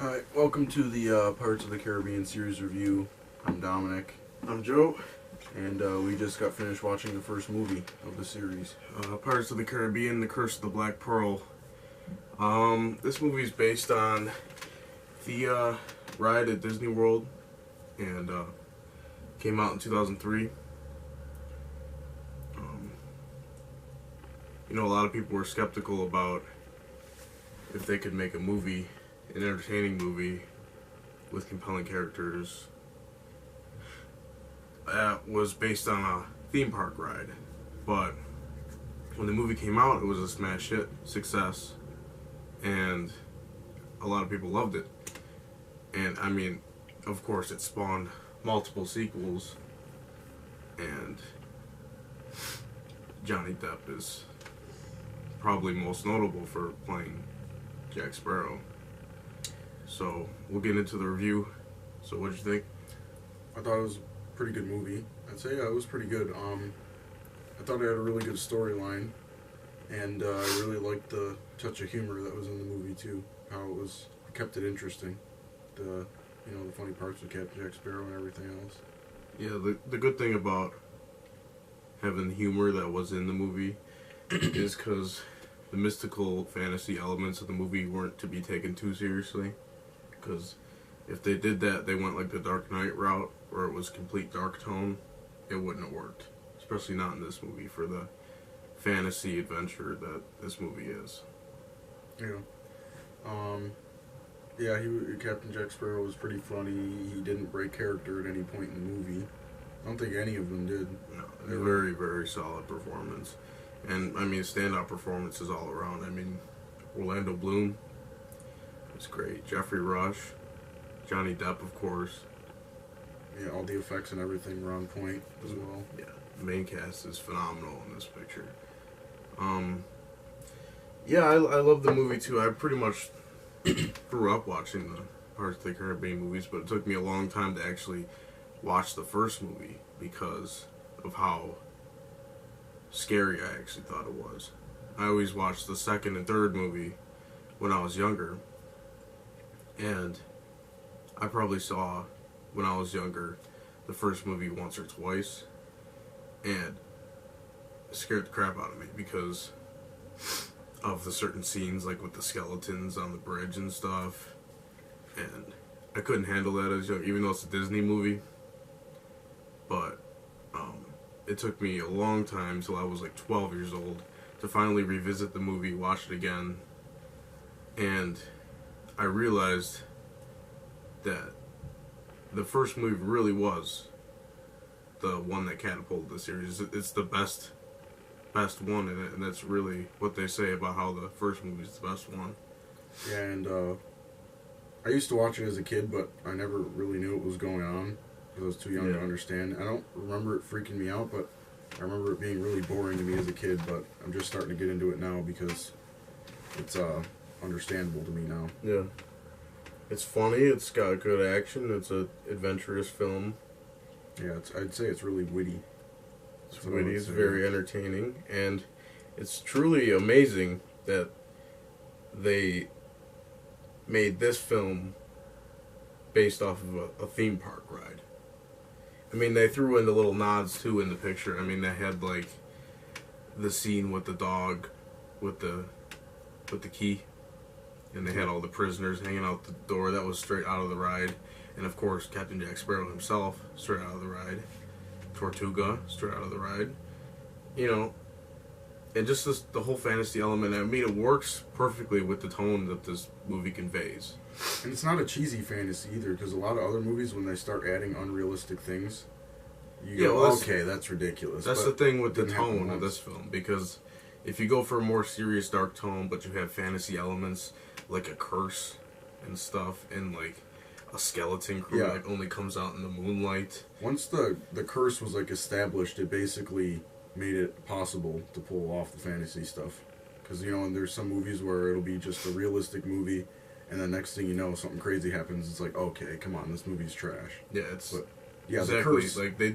Hi, welcome to the Pirates of the Caribbean series review. I'm Dominic, I'm Joe. and we just got finished watching the first movie of the series. Pirates of the Caribbean: The Curse of the Black Pearl. This movie is based on the ride at Disney World, and came out in 2003. A lot of people were skeptical about if they could make a movie, an entertaining movie, with compelling characters that was based on a theme park ride. But when the movie came out, it was a smash hit success, and a lot of people loved it. And I mean, of course, it spawned multiple sequels, and Johnny Depp is probably most notable for playing Jack Sparrow. So we'll get into the review. So what'd you think? I thought it was a pretty good movie. I'd say it was pretty good. I thought it had a really good storyline, and I really liked the touch of humor that was in the movie too. How it kept it interesting. The funny parts with Captain Jack Sparrow and everything else. Yeah, the good thing about having the humor that was in the movie is because the mystical fantasy elements of the movie weren't to be taken too seriously. Because if they did that, they went like the Dark Knight route, where it was complete dark tone, it wouldn't have worked. Especially not in this movie, for the fantasy adventure that this movie is. Yeah. Yeah, Captain Jack Sparrow was pretty funny. He didn't break character at any point in the movie. I don't think any of them did. No, a very, very solid performance. And, I mean, standout performances all around. I mean, Orlando Bloom was great. Jeffrey Rush. Johnny Depp, of course. Yeah, all the effects and everything were on point as well. Yeah, the main cast is phenomenal in this picture. Yeah, I love the movie, too. I pretty much grew up watching the Pirates of the Caribbean movies, but it took me a long time to actually watch the first movie because of how scary I actually thought it was. I always watched the second and third movie when I was younger, and I probably saw, when I was younger, the first movie once or twice, and it scared the crap out of me because of the certain scenes, like with the skeletons on the bridge and stuff, and I couldn't handle that as young, even though it's a Disney movie. But it took me a long time, till I was like 12 years old, to finally revisit the movie, watch it again, and I realized that the first movie really was the one that catapulted the series. It's the best one in it, and that's really what they say about how the first movie is the best one. Yeah, and I used to watch it as a kid, but I never really knew what was going on because I was too young to understand. I don't remember it freaking me out, but I remember it being really boring to me as a kid, but I'm just starting to get into it now because it's understandable to me now. Yeah. It's funny, it's got good action, it's an adventurous film. Yeah, I'd say it's really witty. It's witty, it's very entertaining, and it's truly amazing that they made this film based off of a theme park ride. I mean, they threw in the little nods too in the picture. I mean, they had like the scene with the dog with the key, and they had all the prisoners hanging out the door. That was straight out of the ride. And of course, Captain Jack Sparrow himself, straight out of the ride. Tortuga, straight out of the ride. And just the whole fantasy element. I mean, it works perfectly with the tone that this movie conveys. And it's not a cheesy fantasy either, because a lot of other movies, when they start adding unrealistic things, you go, okay, that's ridiculous. That's the thing with the tone of this film, because if you go for a more serious, dark tone, but you have fantasy elements, like a curse and stuff, and like a skeleton crew that only comes out in the moonlight. Once the curse was like established, it basically made it possible to pull off the fantasy stuff. Because, and there's some movies where it'll be just a realistic movie, and the next thing you know, something crazy happens. It's like, okay, come on, this movie's trash. Yeah, it's... But, yeah, exactly. The curse like, they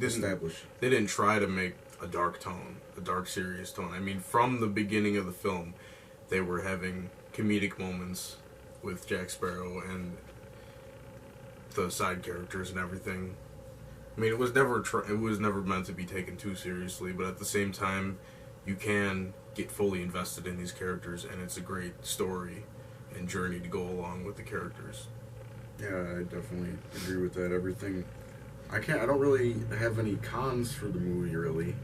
didn't try to make a dark tone, a dark, serious tone. I mean, from the beginning of the film, they were having comedic moments with Jack Sparrow and the side characters and everything. I mean, it was never meant to be taken too seriously, but at the same time, you can get fully invested in these characters, and it's a great story and journey to go along with the characters. Yeah, I definitely agree with that. Everything. I don't really have any cons for the movie, really.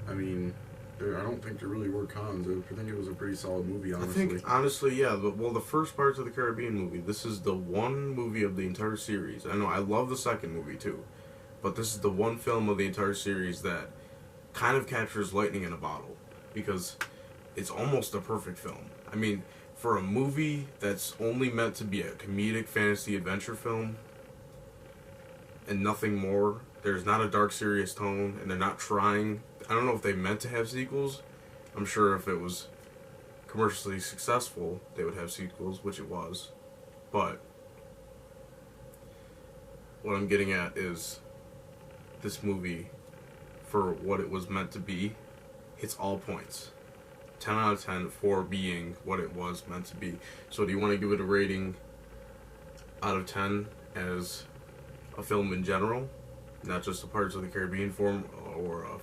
I mean, I don't think there really were cons. I think it was a pretty solid movie, honestly. I think, honestly, yeah. The first Pirates of the Caribbean movie, this is the one movie of the entire series. I know, I love the second movie, too. But this is the one film of the entire series that kind of captures lightning in a bottle. Because it's almost a perfect film. I mean, for a movie that's only meant to be a comedic fantasy adventure film and nothing more, there's not a dark, serious tone, and they're not trying. I don't know if they meant to have sequels. I'm sure if it was commercially successful, they would have sequels, which it was. But what I'm getting at is this movie, for what it was meant to be, hits all points. 10 out of 10 for being what it was meant to be. So do you want to give it a rating out of 10 as a film in general? Not just a Pirates of the Caribbean form or a